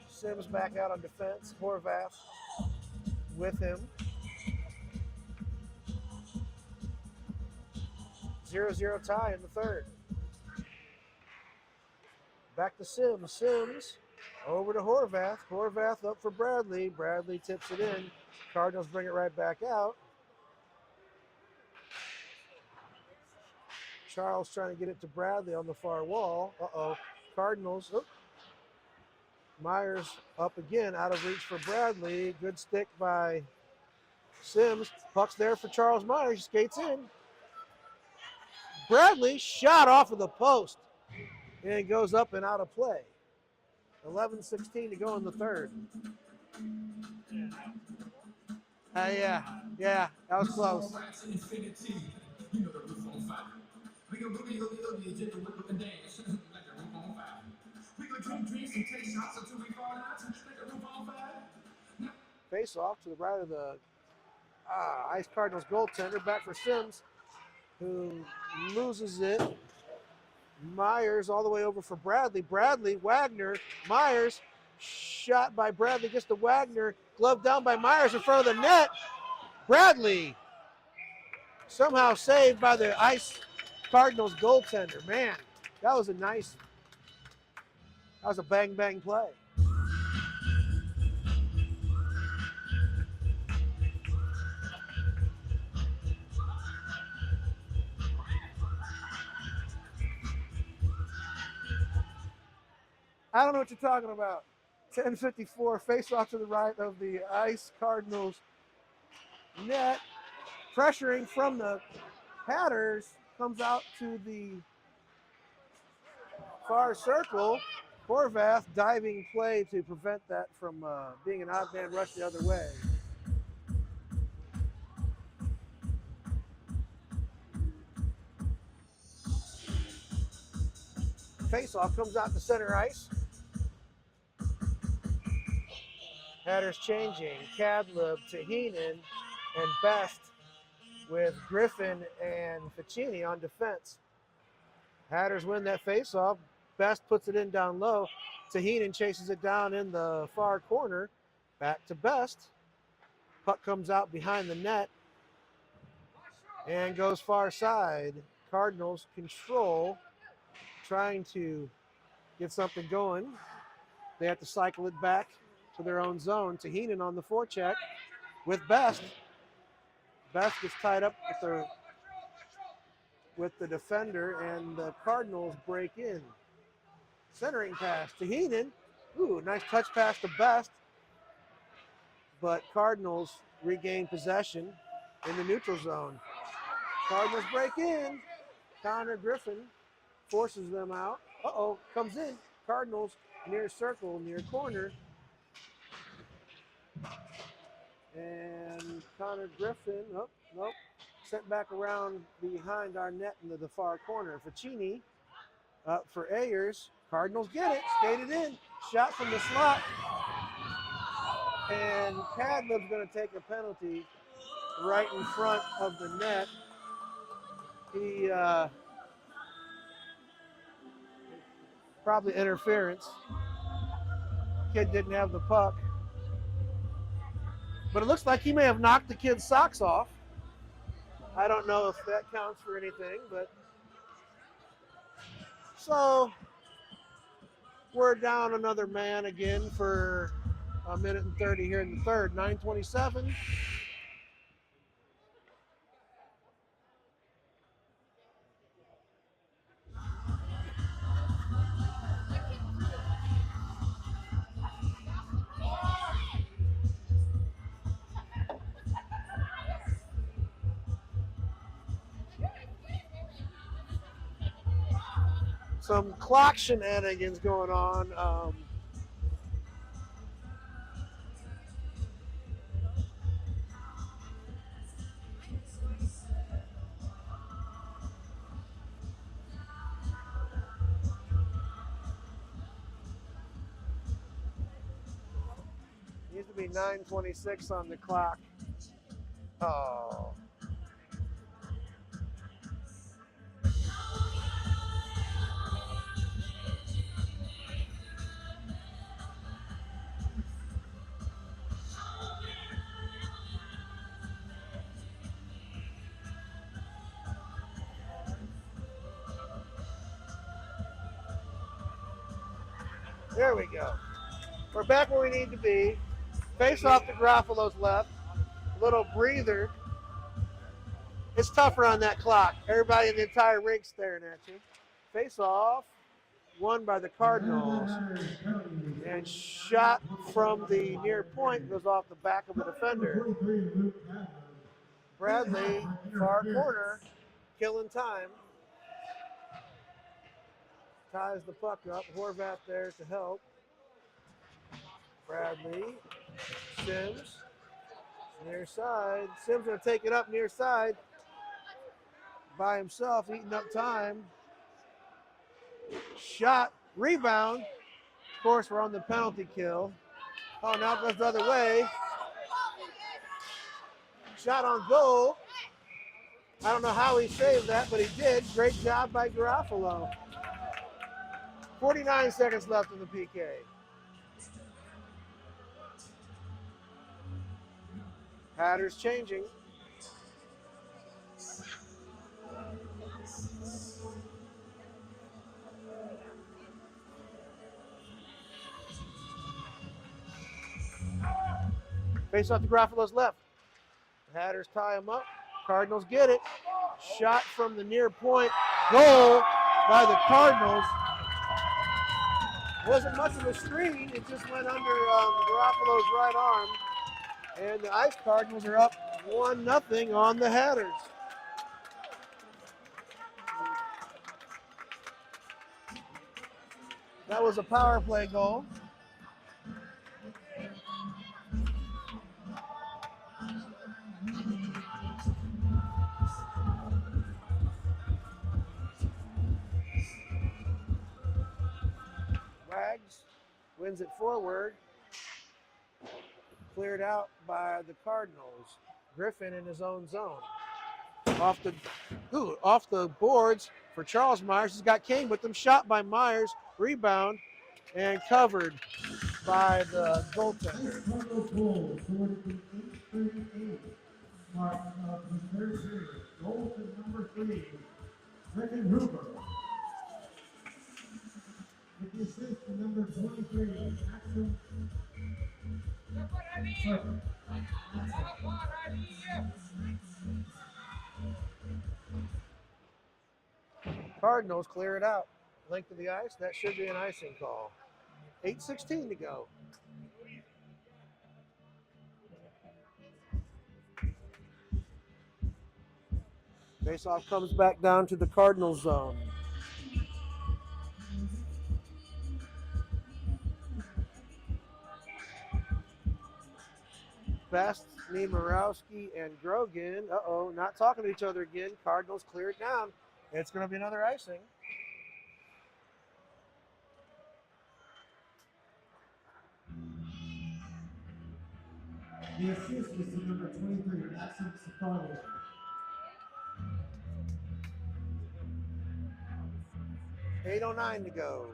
Sims back out on defense. Horvath with him. 0-0 tie in the third. Back to Sims. Sims over to Horvath. Horvath up for Bradley. Bradley tips it in. Cardinals bring it right back out. Charles trying to get it to Bradley on the far wall. Uh-oh. Cardinals. Oh. Myers up again, out of reach for Bradley. Good stick by Sims. Puck's there for Charles Myers. He skates in. Bradley shot off of the post and goes up and out of play. 11:16 to go in the third. Yeah, that was close. Face off to the right of the Ice Cardinals goaltender. Back for Sims, who loses it. Myers all the way over for Bradley. Bradley, Wagner, Myers. Shot by Bradley, gets to Wagner. Glove down by Myers in front of the net. Bradley somehow saved by the Ice Cardinals goaltender. Man, that was a bang play. I don't know what you're talking about. 10:54, face off to the right of the Ice Cardinals net. Pressuring from the Hatters, comes out to the far circle. Horvath diving play to prevent that from being an odd man rush the other way. Faceoff comes out to center ice. Hatters changing. Kadlib to Heenan and Best with Griffin and Ficini on defense. Hatters win that faceoff. Best puts it in down low. Heenan chases it down in the far corner. Back to Best. Puck comes out behind the net and goes far side. Cardinals control, trying to get something going. They have to cycle it back to their own zone. Heenan on the forecheck with Best. Best gets tied up with the defender, and the Cardinals break in. Centering pass to Heenan. Ooh, nice touch pass to Best. But Cardinals regain possession in the neutral zone. Cardinals break in. Connor Griffin forces them out. Uh-oh, comes in. Cardinals near circle, near corner. And Connor Griffin, nope, sent back around behind our net into the far corner. Ficini up for Ayers. Cardinals get it, skated in, shot from the slot. And Kadlib's going to take a penalty right in front of the net. He probably interference. Kid didn't have the puck. But it looks like he may have knocked the kid's socks off. I don't know if that counts for anything, but so we're down another man again for a minute and 30 here in the third. 9:27. some clock shenanigans going on. Needs to be 9:26 on the clock. Oh. There we go. We're back where we need to be. Face off to Garofalo's left. Little breather. It's tougher on that clock. Everybody in the entire rink staring at you. Face off. Won by the Cardinals. And shot from the near point goes off the back of the defender. Bradley, far corner, killing time. Ties the puck up. Horvat there to help. Bradley, Sims, near side. Sims gonna take it up near side by himself, eating up time. Shot, rebound. Of course, we're on the penalty kill. Oh, now it goes the other way. Shot on goal. I don't know how he saved that, but he did. Great job by Garofalo. 49 seconds left in the PK. Hatters changing. Face off to Garofalo's left. The Hatters tie him up. Cardinals get it. Shot from the near point. Goal by the Cardinals. Wasn't much of a screen. It just went under Garofalo's right arm. And the Ice Cardinals are up 1-0 on the Hatters. That was a power play goal. Wags wins it forward. Cleared out by the Cardinals. Griffin in his own zone. Off the boards for Charles Myers. He's got Kane with them. Shot by Myers. Rebound and covered by the goaltender. Mark of the third period. Goal to number 3, Brendan Hoover. With the assist to number 23, Axel. Cardinals clear it out. Length of the ice. That should be an icing call. 8:16 to go. Faceoff comes back down to the Cardinals zone. Best, Niemirowski, and Grogan. Not talking to each other again. Cardinals clear it down. It's going to be another icing. The assist was to number 23, Maxim Safardo. $8:09 to go.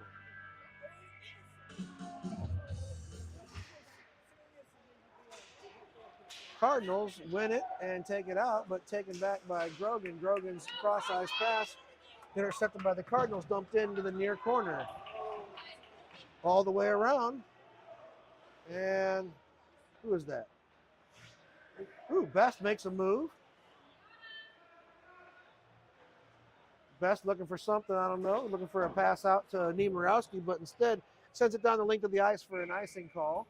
Cardinals win it and take it out, but taken back by Grogan. Grogan's cross-ice pass intercepted by the Cardinals, dumped into the near corner. All the way around. And who is that? Ooh, Best makes a move. Best looking for something, I don't know, looking for a pass out to Niemirowski, but instead sends it down the length of the ice for an icing call.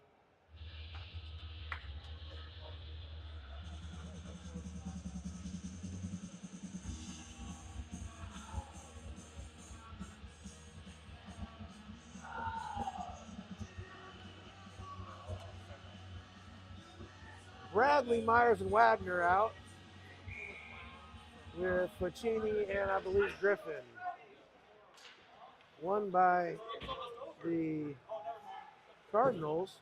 Bradley, Myers, and Wagner out with Ficini and I believe Griffin. Won by the Cardinals.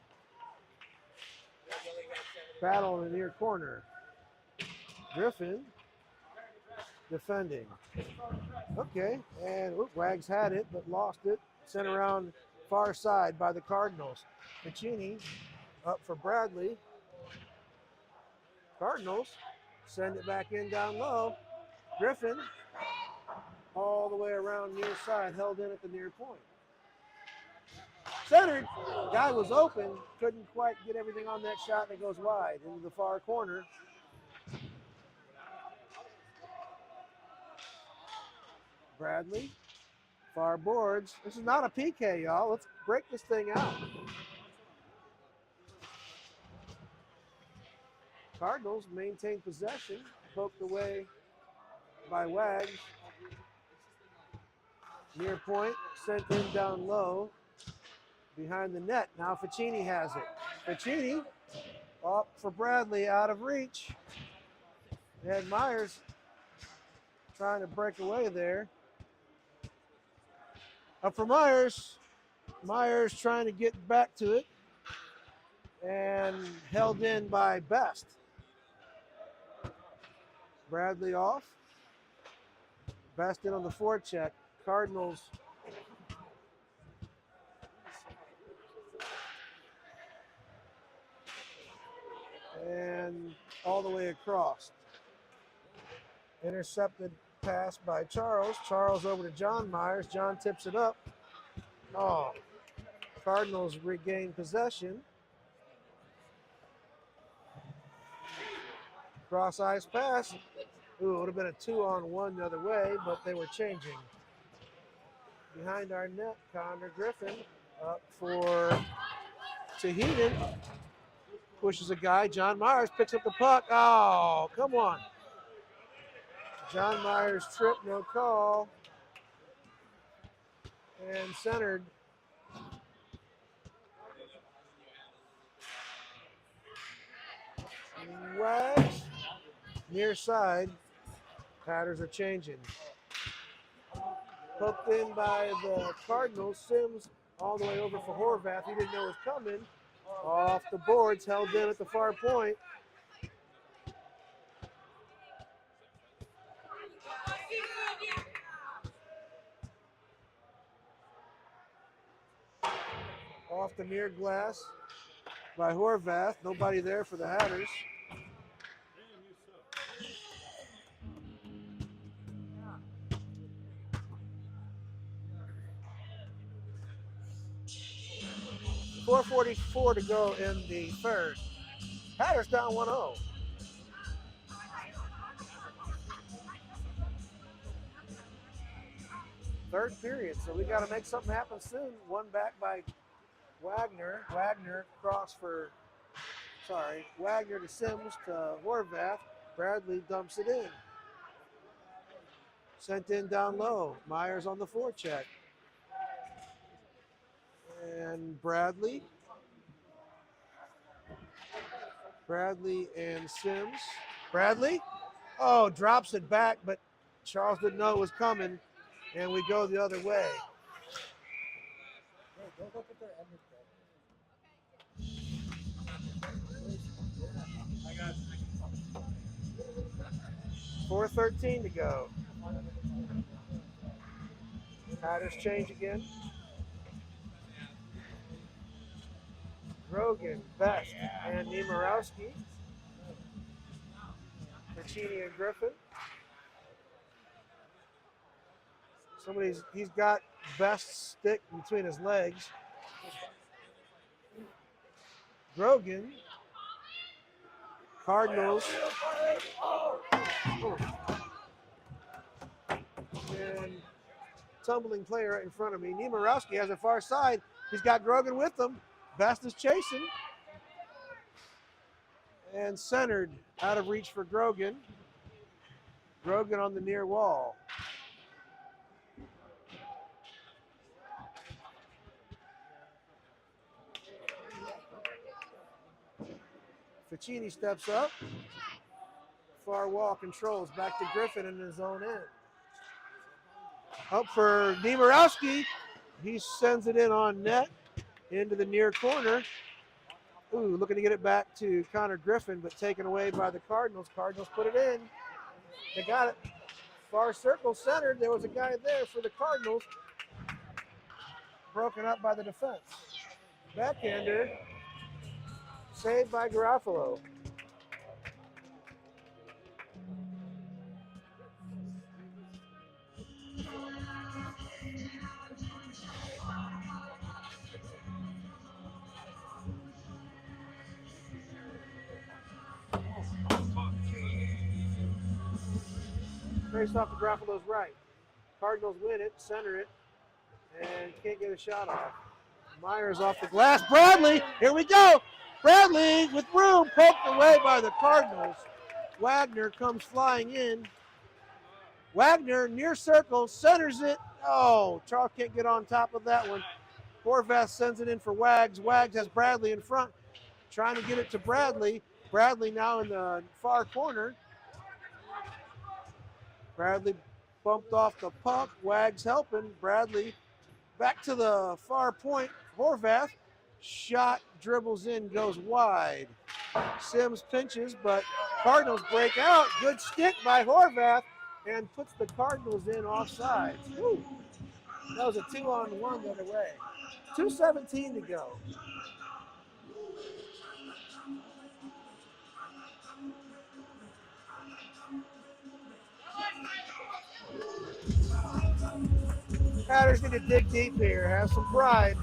Battle in the near corner. Griffin defending. Okay, and Wags had it but lost it. Sent around far side by the Cardinals. Ficini up for Bradley. Cardinals send it back in down low. Griffin all the way around near side, held in at the near point. Centered, guy was open, couldn't quite get everything on that shot, and it goes wide into the far corner. Bradley, far boards. This is not a PK, y'all. Let's break this thing out. Cardinals maintain possession, poked away by Wags. Near point, sent in down low, behind the net. Now Ficini has it. Ficini up for Bradley, out of reach. They had Myers trying to break away there. Up for Myers. Myers trying to get back to it and held in by Best. Bradley off. Best in on the forecheck. Cardinals and all the way across. Intercepted pass by Charles. Charles over to John Myers. John tips it up. Oh, Cardinals regain possession. Cross ice pass. Ooh, it would have been a 2-on-1 the other way, but they were changing. Behind our net, Connor Griffin up for Tahitian. Pushes a guy. John Myers picks up the puck. Oh, come on. John Myers trip, no call. And centered. Wags. Near side. Patterns are changing. Hooked in by the Cardinals. Sims all the way over for Horvath. He didn't know it was coming. Off the boards, held in at the far point. Off the near glass by Horvath. Nobody there for the Hatters. .444 to go in the third. Hatters down 1-0. Third period, so we got to make something happen soon. One back by Wagner. Wagner Wagner to Sims to Horvath. Bradley dumps it in. Sent in down low. Myers on the forecheck. And Bradley and Sims. Bradley, oh, drops it back, but Charles didn't know it was coming, and we go the other way. Don't look at their ending. 4:13 to go. Hatters change again. Grogan, Best, and Niemarowski. Ficini and Griffin. He's got Best's stick between his legs. Grogan. Cardinals. And tumbling player right in front of me. Niemarowski has a far side. He's got Grogan with him. Best is chasing. And centered, out of reach for Grogan. Grogan on the near wall. Ficini steps up. Far wall controls. Back to Griffin in his own end. Up for Niemirowski. He sends it in on net into the near corner. Ooh, looking to get it back to Connor Griffin, but taken away by the Cardinals. Cardinals put it in. They got it. Far circle centered. There was a guy there for the Cardinals. Broken up by the defense. Backhander. Saved by Garofalo. Face off to Garofalo's right. Cardinals win it, center it, and can't get a shot off. Myers off the glass. Bradley, here we go. Bradley with room, poked away by the Cardinals. Wagner comes flying in. Wagner near circle, centers it. Oh, Charles can't get on top of that one. Horvath sends it in for Wags. Wags has Bradley in front, trying to get it to Bradley. Bradley now in the far corner. Bradley bumped off the puck. Wags helping. Bradley back to the far point. Horvath. Shot dribbles in, goes wide. Sims pinches, but Cardinals break out. Good stick by Horvath and puts the Cardinals in offside. Woo. That was a 2-on-1 the other way. 2:17 to go. Hatters need to dig deep here, have some pride.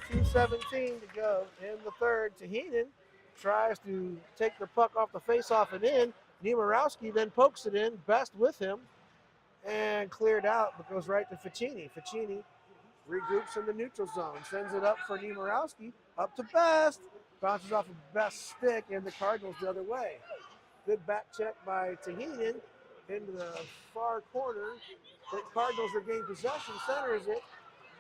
2:17 to go in the third. Tahinen tries to take the puck off the faceoff and in. Niemirowski then pokes it in, Best with him, and cleared out, but goes right to Ficini. Ficini regroups in the neutral zone, sends it up for Niemirowski, up to Best, bounces off of Best's stick, and the Cardinals the other way. Good back check by Tahinen into the far corner. The Cardinals regain possession, centers it.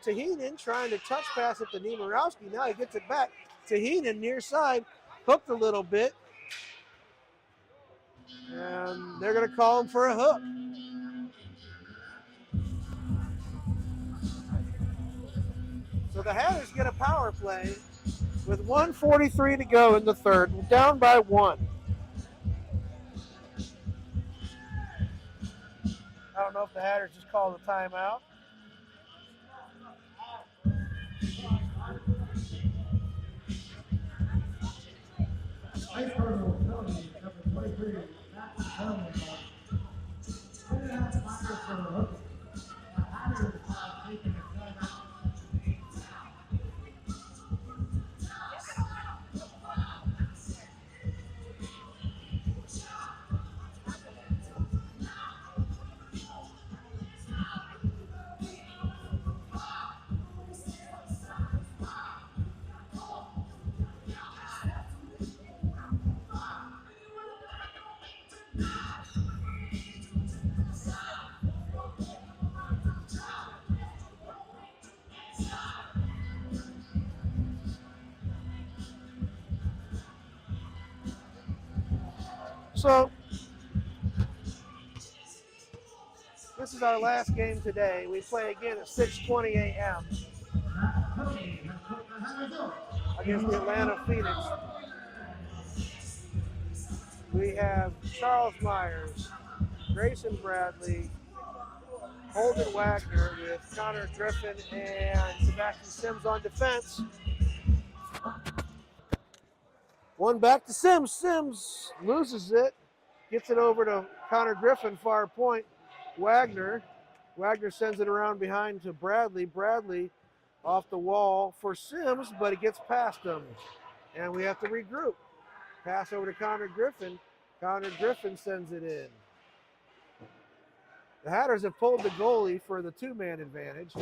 Tahinen trying to touch pass it to Niemirowski. Now he gets it back. Tahinen near side, hooked a little bit. And they're going to call him for a hook. So the Hatters get a power play with 1:43 to go in the third. We're down by 1. I don't know if the Hatters just called a timeout. Ice Cardinals penalty number 23, Matt Cardinal. 10.5 minors for hooking. The Hatters taking a timeout. So this is our last game today. We play again at 6:20 a.m. against the Atlanta Phoenix. We have Charles Myers, Grayson Bradley, Holden Wagner with Connor Griffin and Sebastian Sims on defense. One back to Sims. Sims loses it, gets it over to Connor Griffin, far point. Wagner sends it around behind to Bradley. Bradley off the wall for Sims, but it gets past him. And we have to regroup. Pass over to Connor Griffin. Connor Griffin sends it in. The Hatters have pulled the goalie for the two-man advantage.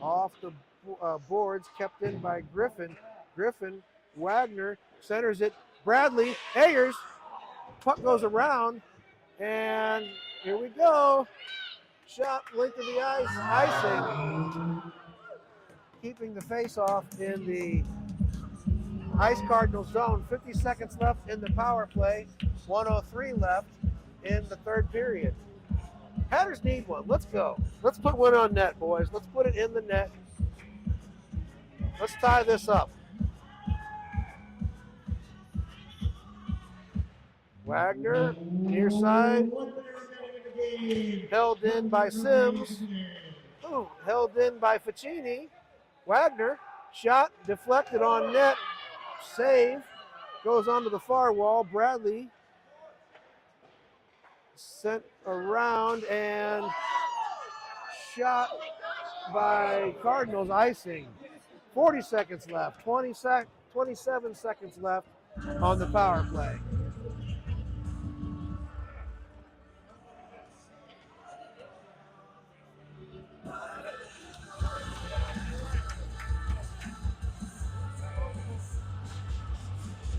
Off the boards, kept in by Griffin. Griffin, Wagner, centers it. Bradley, Ayers, puck goes around, and here we go. Shot length of the ice, icing. Keeping the face-off in the Ice Cardinals zone. 50 seconds left in the power play. 1:03 left in the third period. Hatters need one. Let's go. Let's put one on net, boys. Let's put it in the net. Let's tie this up. Wagner, near side. Held in by Sims. Ooh, held in by Ficini. Wagner, shot, deflected on net. Save. Goes onto the far wall. Bradley sent around and shot by Cardinals, icing. 40 seconds left. 27 seconds left on the power play.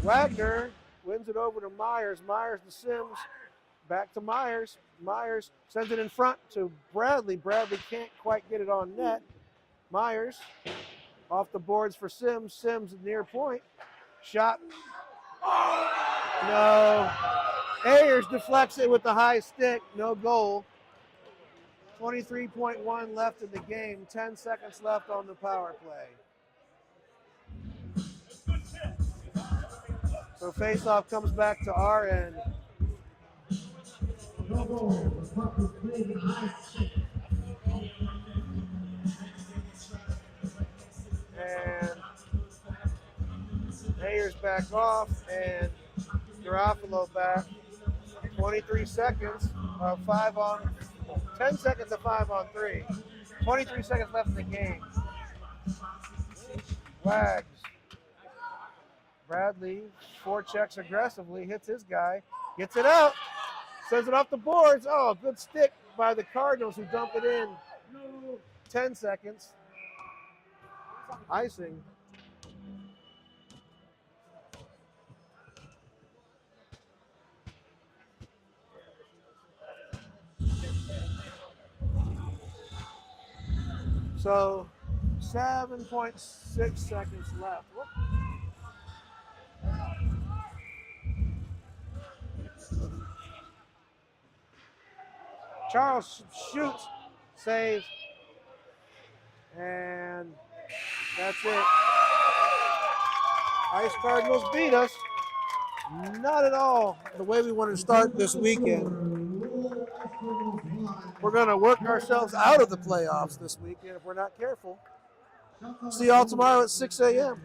Wagner wins it over to Myers. Myers to Sims. Back to Myers. Myers sends it in front to Bradley. Bradley can't quite get it on net. Myers off the boards for Sims. Sims near point. Shot. No. Ayers deflects it with the high stick. No goal. 23.1 left in the game. 10 seconds left on the power play. So faceoff comes back to our end. And Ayers back off and Garofalo back. 23 seconds of 10 seconds of 5 on 3. 23 seconds left in the game. Wags. Bradley forechecks aggressively, hits his guy, gets it out, sends it off the boards. Oh, good stick by the Cardinals who dump it in. 10 seconds. Icing. So 7.6 seconds left. Whoop. Charles shoots, saves, and that's it. Ice Cardinals beat us. Not at all the way we wanted to start this weekend. We're going to work ourselves out of the playoffs this weekend if we're not careful. See y'all tomorrow at 6 a.m.